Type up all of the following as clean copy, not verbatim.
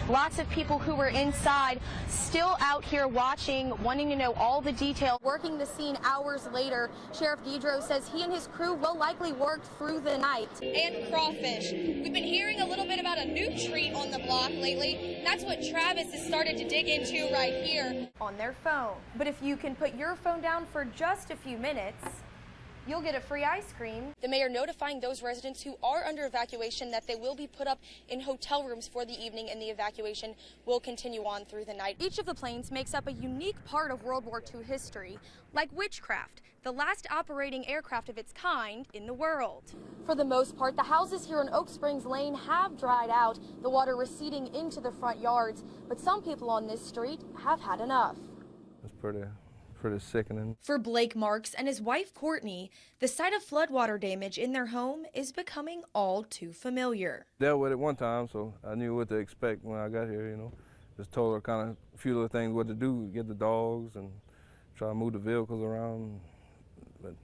Lots of people who were inside still out here watching, wanting to know all the detail. Working the scene hours later, Sheriff Guidro says he and his crew will likely work through the night. And crawfish. We've been hearing a little bit about a new treat on the block lately. And that's what Travis has started to dig into right here. On their phone. But if you can put your phone down for just a few minutes, you'll get a free ice cream. The mayor notifying those residents who are under evacuation that they will be put up in hotel rooms for the evening, and the evacuation will continue on through the night. Each of the planes makes up a unique part of World War II history, like Witchcraft, the last operating aircraft of its kind in the world. For the most part, the houses here in Oak Springs Lane have dried out, the water receding into the front yards, but some people on this street have had enough. It's pretty sickening. For Blake Marks and his wife Courtney, the sight of floodwater damage in their home is becoming all too familiar. Dealt with it one time, so I knew what to expect when I got here, you know. Just told her kind of a few little things what to do, get the dogs and try to move the vehicles around. But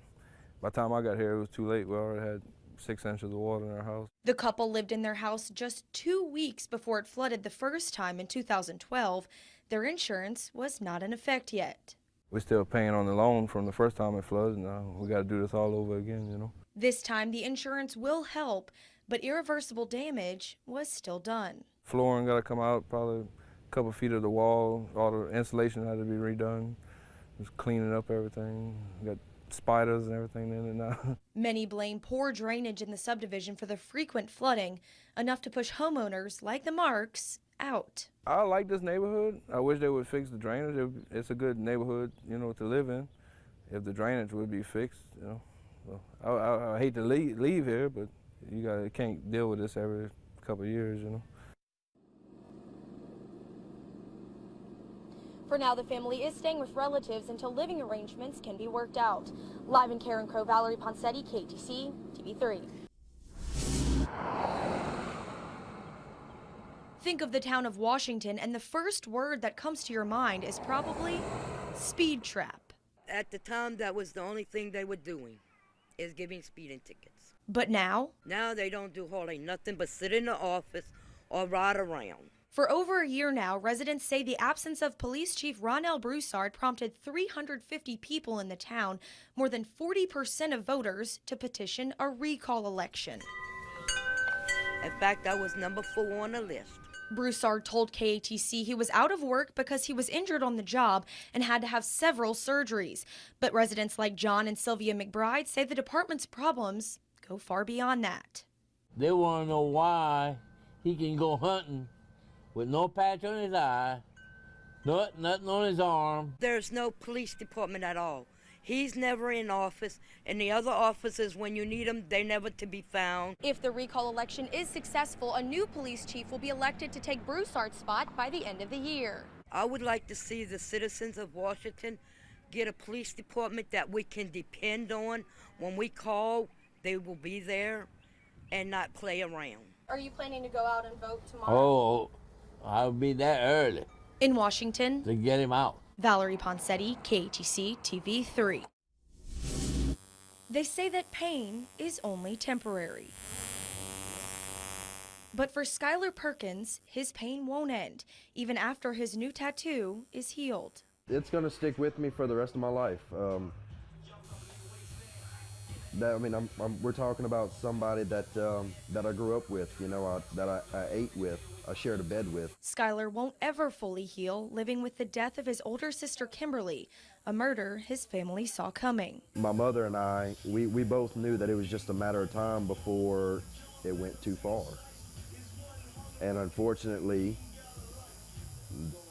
by the time I got here, it was too late. We already had 6 inches of water in our house. The couple lived in their house just 2 weeks before it flooded the first time in 2012. Their insurance was not in effect yet. We're still paying on the loan from the first time it flooded, and we got to do this all over again, you know. This time the insurance will help, but irreversible damage was still done. Flooring got to come out, probably a couple feet of the wall. All the insulation had to be redone. Just cleaning up everything. Got spiders and everything in it now. Many blame poor drainage in the subdivision for the frequent flooding, enough to push homeowners like the Marks out. I like this neighborhood. I wish they would fix the drainage. It's a good neighborhood, you know, to live in. If the drainage would be fixed, you know. Well, I hate to leave here, but you can't deal with this every couple of years, you know. For now, the family is staying with relatives until living arrangements can be worked out. Live in Karen Crow, Valerie Ponseti, KTC, TV3. Think of the town of Washington, and the first word that comes to your mind is probably speed trap. At the time, that was the only thing they were doing, is giving speeding tickets. But now? Now they don't do hardly nothing but sit in the office or ride around. For over a year now, residents say the absence of Police Chief Ronell Broussard prompted 350 people in the town, more than 40% of voters, to petition a recall election. In fact, I was number 4 on the list. Broussard told KATC he was out of work because he was injured on the job and had to have several surgeries. But residents like John and Sylvia McBride say the department's problems go far beyond that. They want to know why he can go hunting with no patch on his eye, nothing on his arm. There's no police department at all. He's never in office, and the other officers, when you need them, they're never to be found. If the recall election is successful, a new police chief will be elected to take Broussard's spot by the end of the year. I would like to see the citizens of Washington get a police department that we can depend on. When we call, they will be there and not play around. Are you planning to go out and vote tomorrow? Oh, I'll be there early. In Washington, to get him out. Valerie Ponseti, KATC TV3. They say that pain is only temporary. But for Skylar Perkins, his pain won't end, even after his new tattoo is healed. It's going to stick with me for the rest of my life. We're talking about somebody that I grew up with, you know, that I ate with, I shared a bed with. Skylar won't ever fully heal, living with the death of his older sister Kimberly, a murder his family saw coming. My mother and I, we both knew that it was just a matter of time before it went too far. And unfortunately,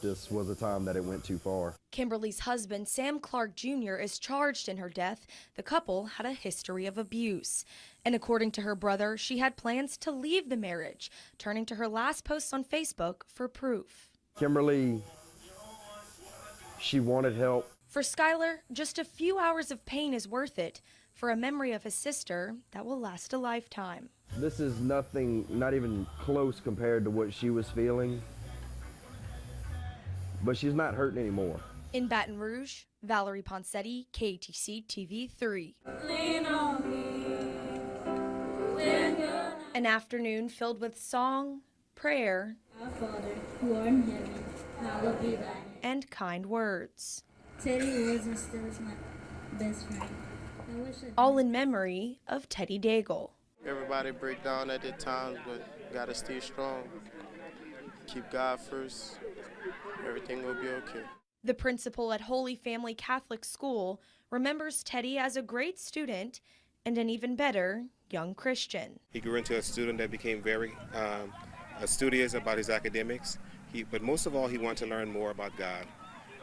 this was a time that it went too far. Kimberly's husband, Sam Clark Jr., is charged in her death. The couple had a history of abuse. And according to her brother, she had plans to leave the marriage, turning to her last posts on Facebook for proof. Kimberly, she wanted help. For Skylar, just a few hours of pain is worth it for a memory of his sister that will last a lifetime. This is nothing, not even close compared to what she was feeling. But she's not hurting anymore. In Baton Rouge, Valerie Ponseti, KATC TV3. An afternoon filled with song, prayer, who art in heaven, hallowed be thy name. And kind words. Teddy was and still is my best friend. I wish All in memory of Teddy Daigle. Everybody break down at their times, but gotta stay strong. Keep God first. Everything will be okay. The principal at Holy Family Catholic School remembers Teddy as a great student and an even better young Christian. He grew into a student that became very studious about his academics, but most of all, he wanted to learn more about God.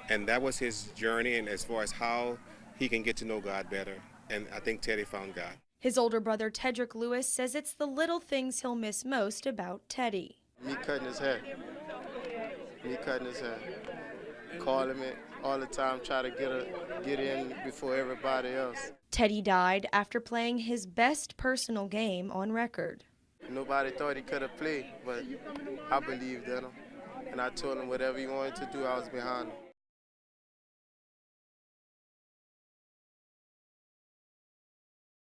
And that was his journey, and as far as how he can get to know God better. And I think Teddy found God. His older brother, Tedrick Lewis, says it's the little things he'll miss most about Teddy. Me cutting his hair. Calling it all the time, try to get in before everybody else. Teddy died after playing his best personal game on record. Nobody thought he could have played, but I believed in him. And I told him whatever he wanted to do, I was behind him.